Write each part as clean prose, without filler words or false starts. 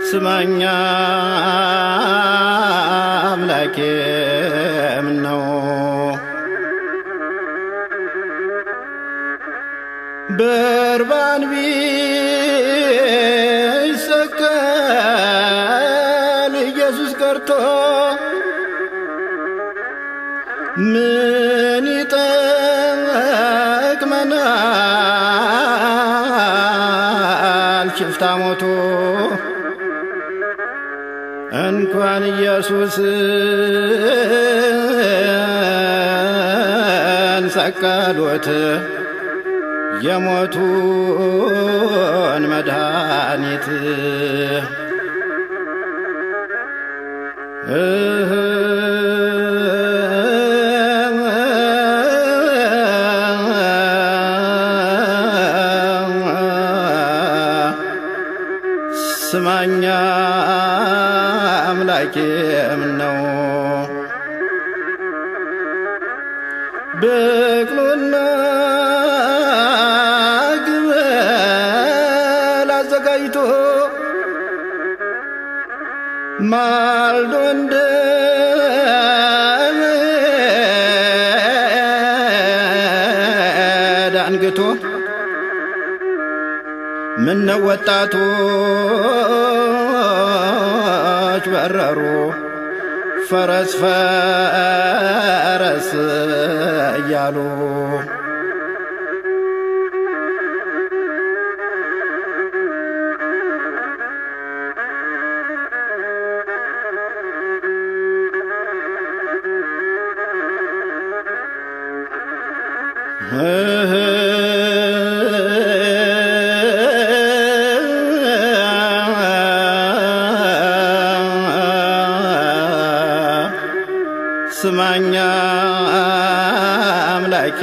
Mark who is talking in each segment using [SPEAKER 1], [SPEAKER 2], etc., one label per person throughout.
[SPEAKER 1] ስማኛ አምላኬ ምነው በርባን ቢሰቀል ኢየሱስ ቀርቶ ምን ይጠቅመናል ሽፍታ ሞቶ እንኳን ኢየሱስ ሰቀሉት የሞቱን መድኃኒት ስማኛ አምላኬ ምነው በቅሎና ግመል አዘጋጅቶ ማልዶ ዳንግቶ ምነው ወጣቶች በረሩ ፈረስ ፈረስ እያሉ ስማኛ አምላኬ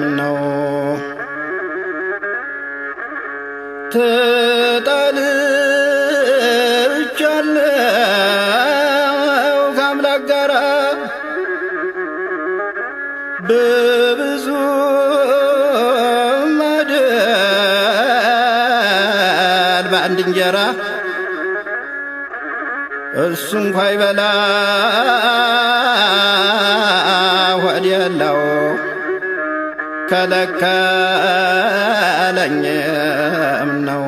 [SPEAKER 1] ምነው ተጣልቻለሁ ከአምላክ ጋራ በብዙ ማዕድ በአንድ እንጀራ እሱ እንኳ ይበላ ሆድ የለው ከለከለኝም ነው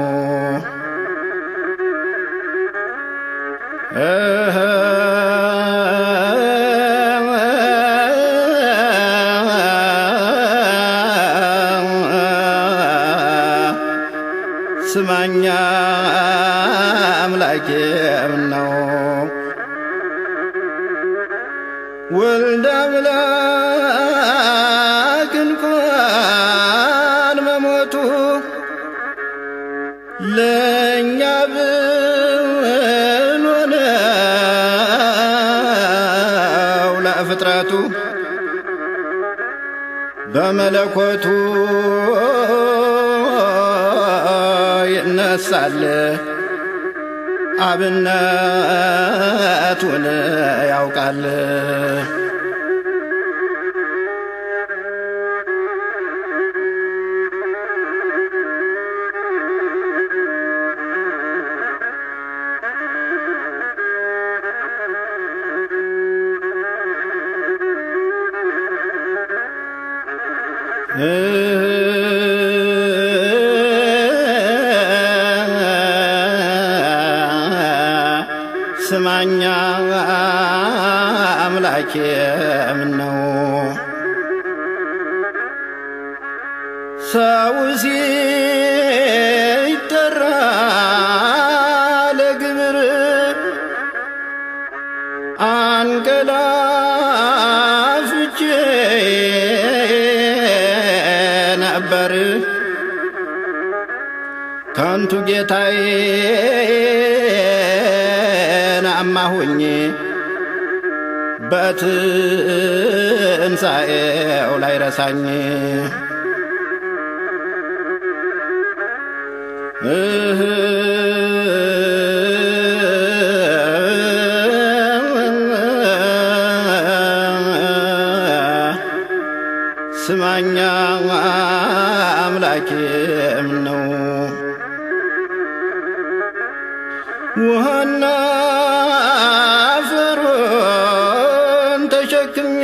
[SPEAKER 1] ስማኛ አምላኬ ምነው ወልደ አምላክ እንኳን መሞቱ ለእኛ ብሎ ነው ለፍጥረቱ በመለኮቱ ይነሳል አብነቱን ያውቃል ስማኛ አምላኬ ምነው ሰው ሲጠራ ለግብር አንቀላፍቼ ነበር ከንቱ ጌታዬ አማሁኝ በትንሣኤው ላይ ረሳኝ ስማኛ አምላኬም ነው ውሃና አፈሩን ተሸክሜ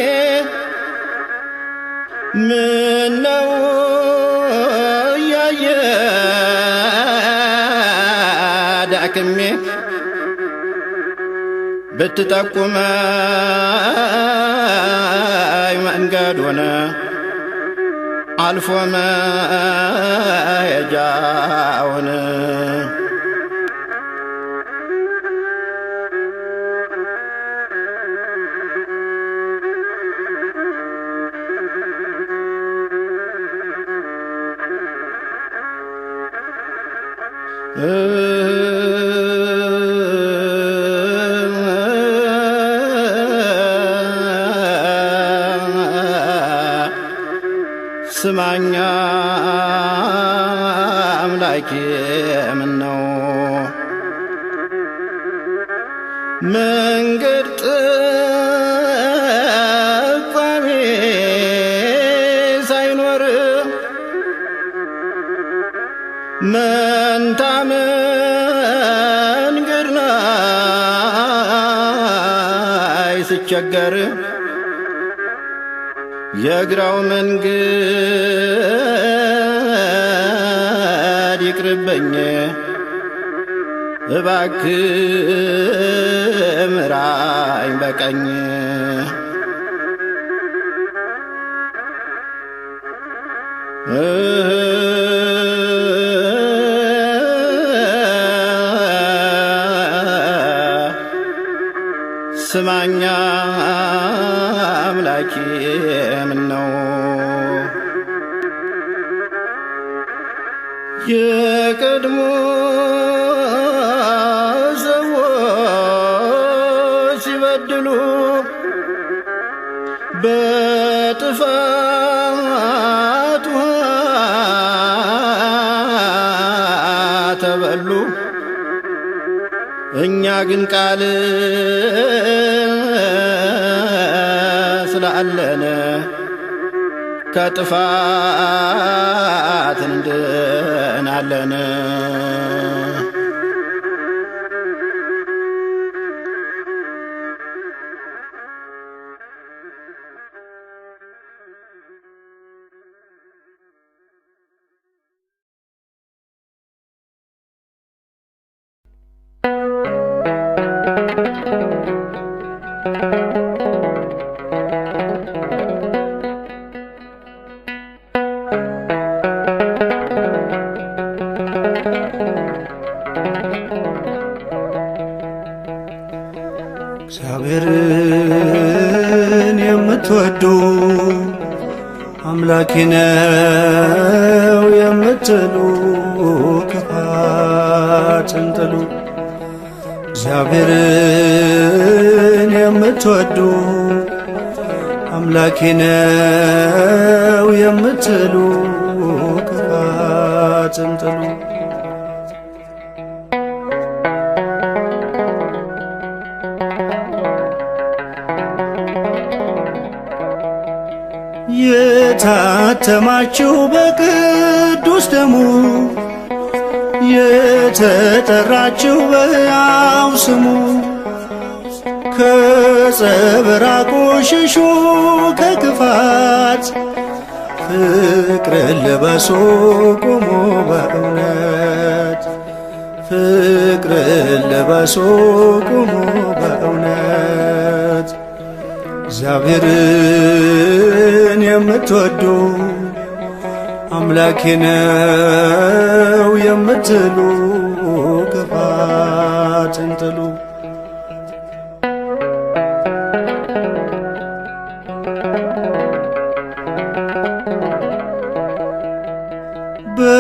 [SPEAKER 1] ምነው ያየ ዳክሜ ብትጠቁመኝ መንገዱን አልፎ መሄጃውን ስማኛ አምላኬ ምነው መንገድ ጠቋሚ ሳይኖር መንታ መንገድ ላይ ስቸገር የግራው መንገድ ይቅርብኝ እባክህ ምራኝ በቀኝ ስማኛ አምላኬ ምነው የቀድሞ ሰዎች ሲበድሉ በጥፋት ውሃ ተበሉ እኛ ግን ቃል ስላለነ ከጥፋት እንድናለን
[SPEAKER 2] እግዚአብሔርን የምትወዱ አምላኬ ነው የምትሉ ክፋትን ጥሉ። እግዚአብሔርን የምትወዱ አምላኬ ነው የምትሉ ክፋትን ጥሉ። የታተማችሁ በቅዱስ ደሙ የተጠራችሁ በሕያው ስሙ ከጸበራቁ ሽሹ ከክፋት ፍቅርን ልበሱ ቁሙ በእውነት ፍቅርን ልበሱ ቁሙ በእውነት እግዚአብሔርን የምትወዱ አምላኬ ነው የምትሉ ክፋትን ጥሉ።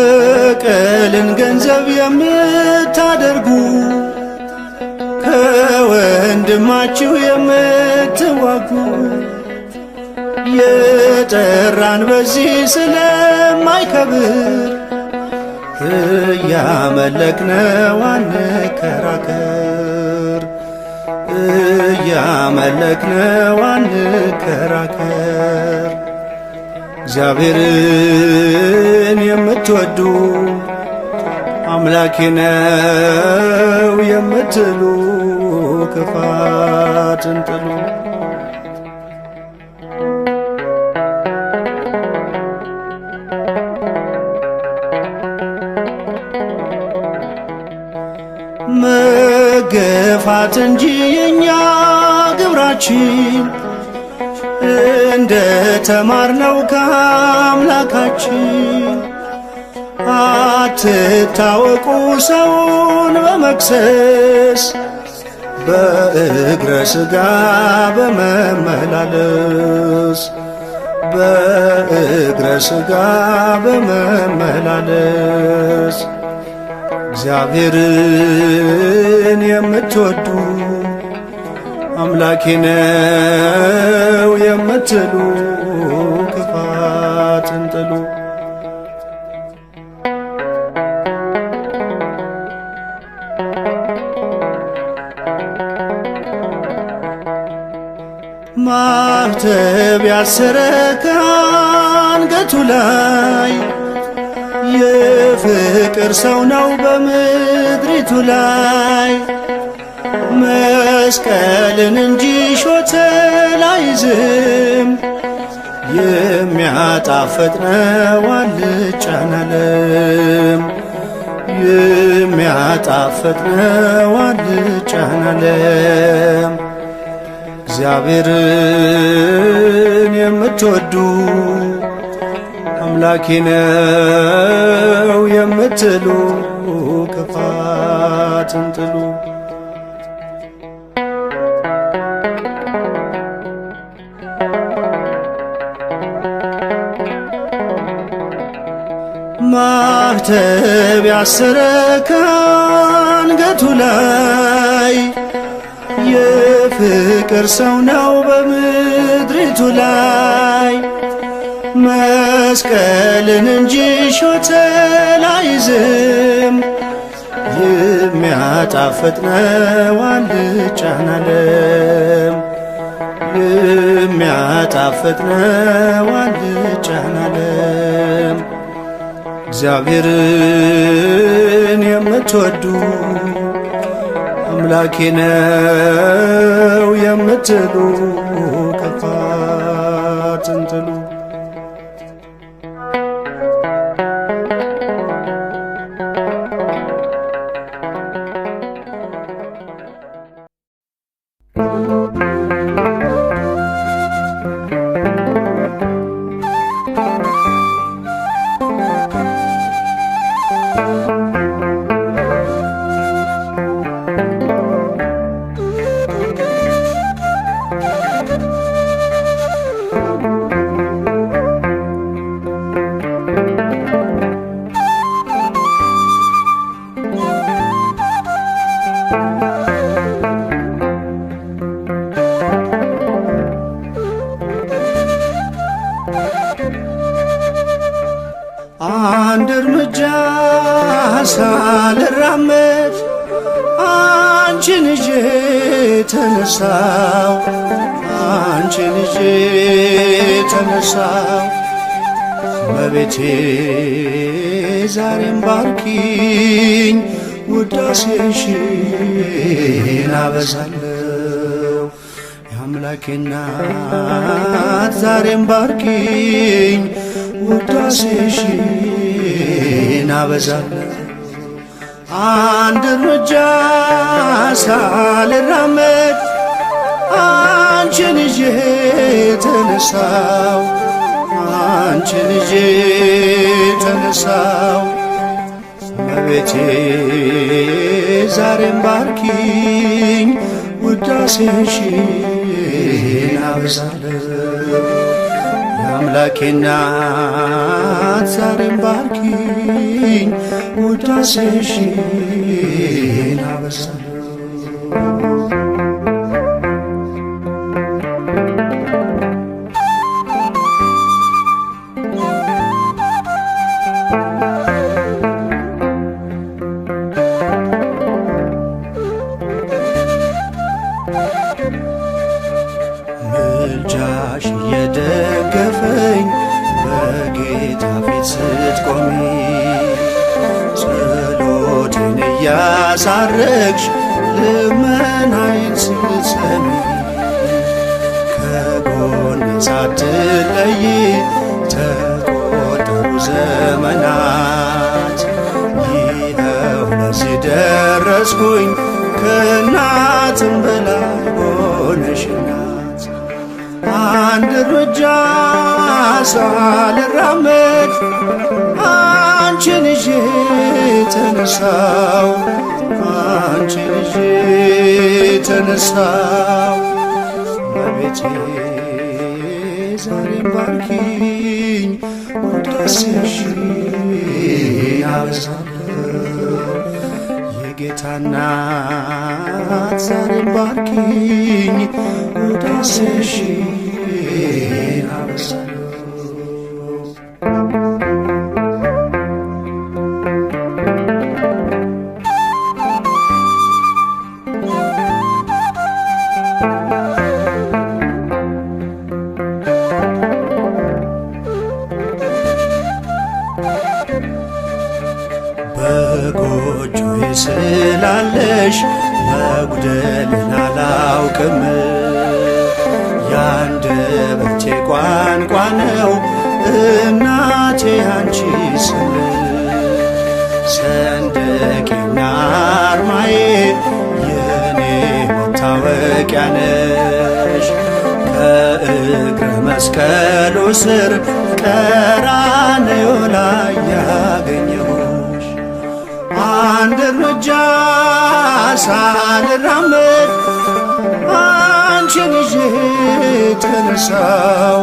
[SPEAKER 2] በቀልን ገንዘብ የምታደርጉ ከወንድማችሁ የምትዋጉ የጠራን በዚህ ስለማይከብር እያመለክነው አንከራከር እያመለክነው አንከራከር። እግዚአብሔርን የምትወዱ አምላኬ ነው የምትሉ ክፋትን ጥሉ። መገፋት እንጂ የኛ ግብራችን እንደ ተማርነው ከአምላካችን። አትታወቁ ሰውን በመክሰስ በእግረ ሥጋ በመመላለስ በእግረ ሥጋ በመመላለስ እግዚአብሔርን የምትወዱ አምላኬ ነው የምትሉ ክፋትን ጥሉ። ማኅተብ ያሰረ ከአንገቱ ላይ የፍቅር ሰው ነው በምድሪቱ ላይ። መስቀልን እንጂ ሾተል አይዝም፣ የሚያጣፍጥ ነው አልጫን ዓለም። የሚያጣፍጥ ነው አልጫን ዓለም። እግዚአብሔርን የምትወዱ አምላኬ ነው የምትሉ ክፋትን ጥሉ። ማኅተብ ያሰረ ከአንገቱ ላይ የፍቅር ሰው ነው በምድሪቱ ላይ። መስቀልን እንጂ ሾተል አይዝም፣ የሚያጣፍጥ ነው አልጫን ዓለም። የሚያጣፍጥ ነው አልጫን ዓለም። እግዚአብሔርን የምትወዱ አምላኬ ነው የምትሉ ክፋትን ጥሉ። አንድ እርምጃ ሳልራመድ አንቺን ይዤ ተነሳው፣ አንቺን ይዤ ተነሳው። በቤቴ ዛሬም ባርኪኝ፣ ውዳሴሽን አበዛለሁ። የአምላኬ እናት ዛሬም ባርኪኝ፣ ውዳሴሽን አበዛለሁ። አንድ እርምጃ ሳልራመድ አንቺን ይዤ ተነሳው፣ አንቺን ይዤ ተነሳው። እመቤቴ ዛሬም ባርኪኝ፣ ውዳሴሽን አበዛለሁ። የአምላኬ እናት ዛሬም ባርኪኝ፣ ውዳሴሽን አበዛለሁ። ምልጃሽ እየደገፈኝ በጌታ ፊት ስትቆሚ ጸሎቴን እያሳረግሽ ልመናዬን ስትሰሚ ከጎኔ ሳትለይ ተቆጠሩ ዘመናት ይኸው ለዚህ ደረስኩኝ ከእናትም በላይ ሆነሽ እናት አንድ እርምጃ ሳልራመድ አንቺን ይዤ ተነሳው አንቺን ይዤ ተነሳው እመቤቴ ዛሬም ባርኪኝ ውዳሴሽን አበዛለሁ የጌታ እናት ዛሬም ባርኪኝ ውዳሴሽን አበዛለሁ በጎጆዬ ስላለሽ መጉደልን አላውቅም ያንደበቴ ቋንቋ ነው እናቴ አንቺ ስም ሰንደቄና አርማዬ የኔ መታወቂያ ነሽ ከእግረ መስቀሉ ስር ቀራንዮ ላይ ያገኘሁሽ አንድ እርምጃ ሳልራመድ አንቺን ይዤ ተነሳው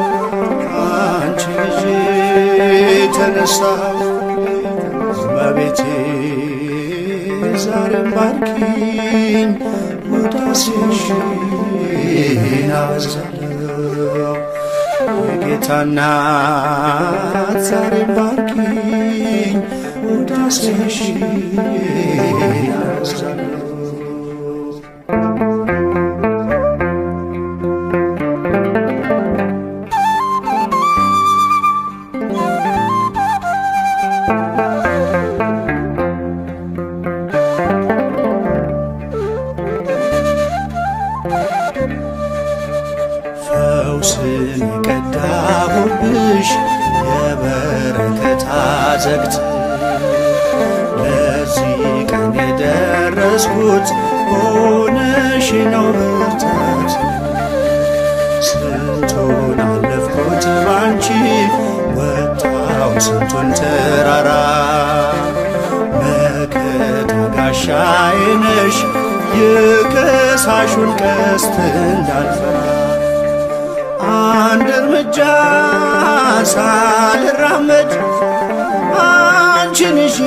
[SPEAKER 2] አንቺን ይዤ ተነሳው እመቤቴ ዛሬም ባርኪኝ ውዳሴሽን አበዛለሁ የጌታ እናት ዛሬም ባርኪኝ ውዳሴሽን አበዛለሁ ፈውስን የቀዳሁብሽ የበረከት አዘግት ለዚህ ቀን የደረስኩት ሆነሽ ነው ብርታት ስንቱን አለፍኩት ባንቺ ወጣው ስንቱን ተራራ መከታ ጋሻዬ ነሽ የከሳሹን ቀስት እንዳልፈራ አንድ እርምጃ ሳልራመድ አንቺን ይዤ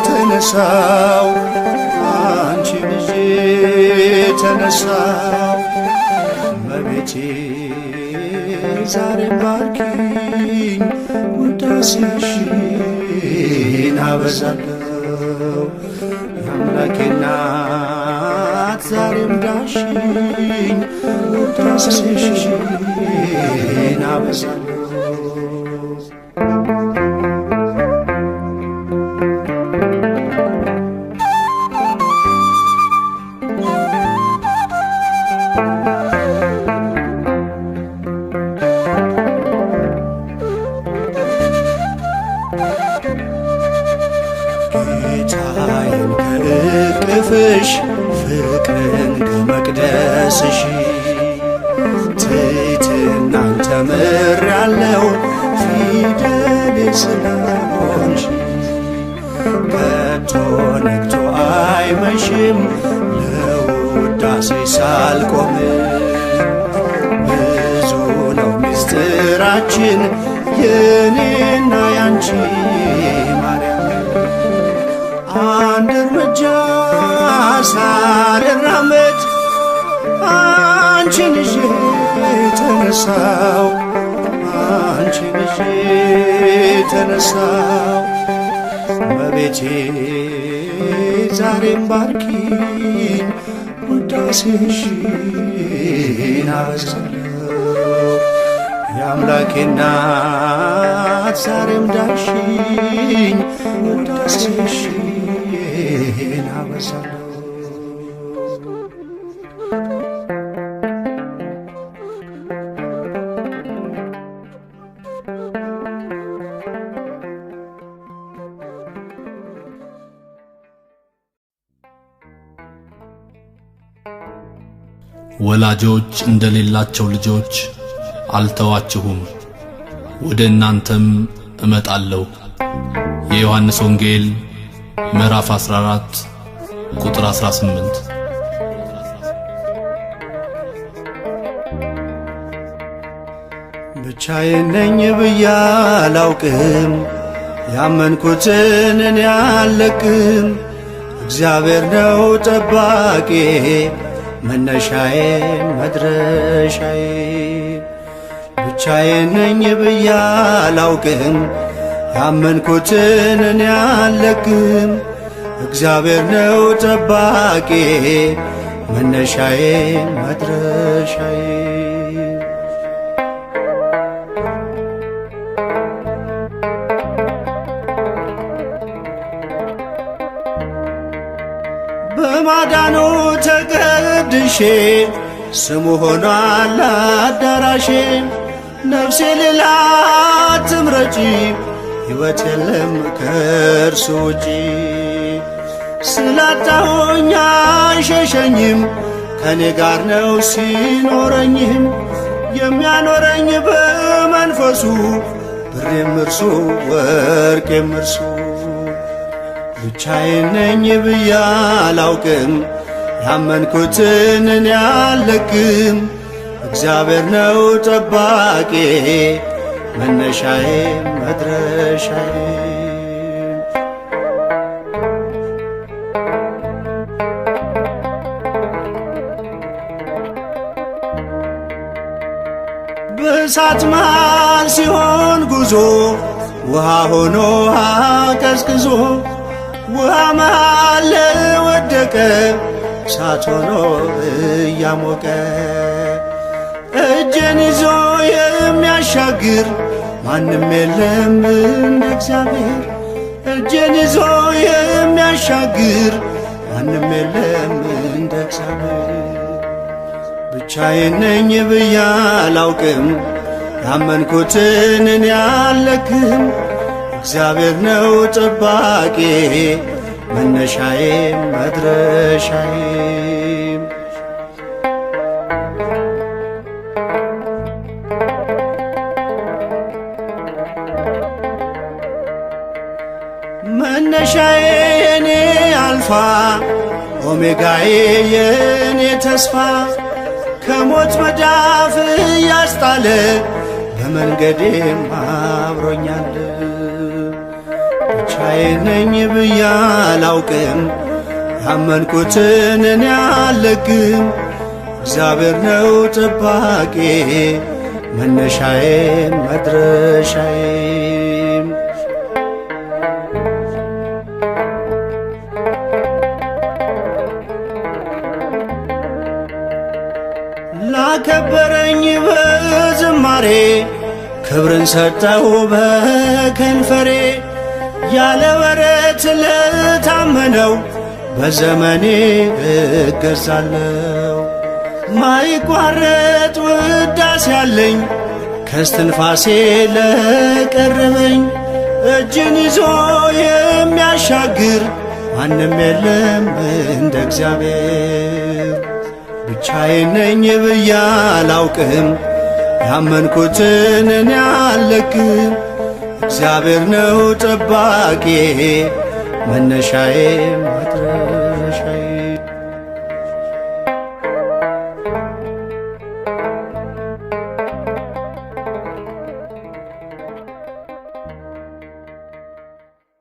[SPEAKER 2] ተነሳው አንቺን ይዤ ተነሳው እመቤቴ ዛሬም ባርኪኝ ውዳሴሽን አበዛለሁ የአምላኬ እናት ዛሬም ዳሽኝ ውዳሴሽን አበዛለሁ ጌታዬን ከእቅፍሽ ፍቅርን ከመቅደስሽ ትሕትናን ተምሬአለሁ ፊደሌ ስለሆንሽ ከቶ ነግቶ አይመሽም ለውዳሴ ሳልቆም ብዙ ነው ምስጢራችን የኔና ያንቺ ማርያም አንድ እርምጃ ሳልራመድ አንቺን ይዤ ተነሳው አንቺን ይዤ ተነሳው እመቤቴ ዛሬም ባርኪኝ ውዳሴሽን አበዛለሁ የአምላኬ እናት ዛሬም ዳንሽኝ ውዳሴሽን አበዛለሁ።
[SPEAKER 3] ወላጆች እንደሌላቸው ልጆች አልተዋችሁም፣ ወደ እናንተም እመጣለሁ። የዮሐንስ ወንጌል ምዕራፍ 14 ቁጥር 18።
[SPEAKER 2] ብቻዬን ነኝ ብዬ አላውቅም፣ ያመንኩትን እኔ አልለቅም። እግዚአብሔር ነው ጠባቂ መነሻዬ መድረሻዬ። ብቻዬን ነኝ ብዬ አላውቅም፣ ያመንኩትን እኔ አልለቅም። እግዚአብሔር ነው ጠባቂ መነሻዬ መድረሻዬ። በማዳኑ ተቀድሼ ስሙ ሆኗል አዳራሼ። ነፍሴ ሌላ ትምረጪ፣ ሕይወት የለም ከእርሱ ውጪ። ስላጣሁኝ አይሸሸኝም፣ ከኔ ጋር ነው ሲኖረኝም። የሚያኖረኝ በመንፈሱ ብሬም እርሱ ወርቄም እርሱ። ብቻዬን ነኝ ብዬ አላውቅም፣ ያመንኩትን እኔ አልለቅም። እግዚአብሔር ነው ጠባቂ መነሻዬ መድረሻዬ። በእሳት መሃል ሲሆን ጉዞ ውሃ ሆኖ አቀዝቅዞ። ውሃ መሃል ለወደቀ እሳት ሆኖ እያሞቀ። እጄን ይዞ የሚያሻግር ማንም የለም እንደ እግዚአብሔር። እጄን ይዞ የሚያሻግር ማንም የለም እንደ እግዚአብሔር። ብቻዬን ነኝ ብዬ አላውቅም፣ ያመንኩትን እኔ አልለቅም። እግዚአብሔር ነው ጠባቂ መነሻዬ መድረሻዬ። መነሻዬ የኔ አልፋ ኦሜጋዬ የኔ ተስፋ። ከሞት መዳፍ ያስጣለ በመንገዴም አብሮኛል። ብቻዬን ነኝ ብዬ አላውቅም፣ ያመንኩትን እኔ አልለቅም። እግዚአብሔር ነው ጠባቂ መነሻዬ መድረሻዬ። ላከበረኝ በዝማሬ ክብርን ሰጠው በከንፈሬ። ያለ ወረት ለታመነው በዘመኔ እገዛለሁ። ማይቋረጥ ውዳሴ ያለኝ ከስትንፋሴ ለቀረበኝ። እጅን ይዞ የሚያሻግር ማንም የለም እንደ እግዚአብሔር። ብቻዬን ነኝ ብዬ አላውቅም፣ ያመንኩትን እኔ አልለቅም። እግዚአብሔር ነው ጠባቂ መነሻዬ መድረሻዬ።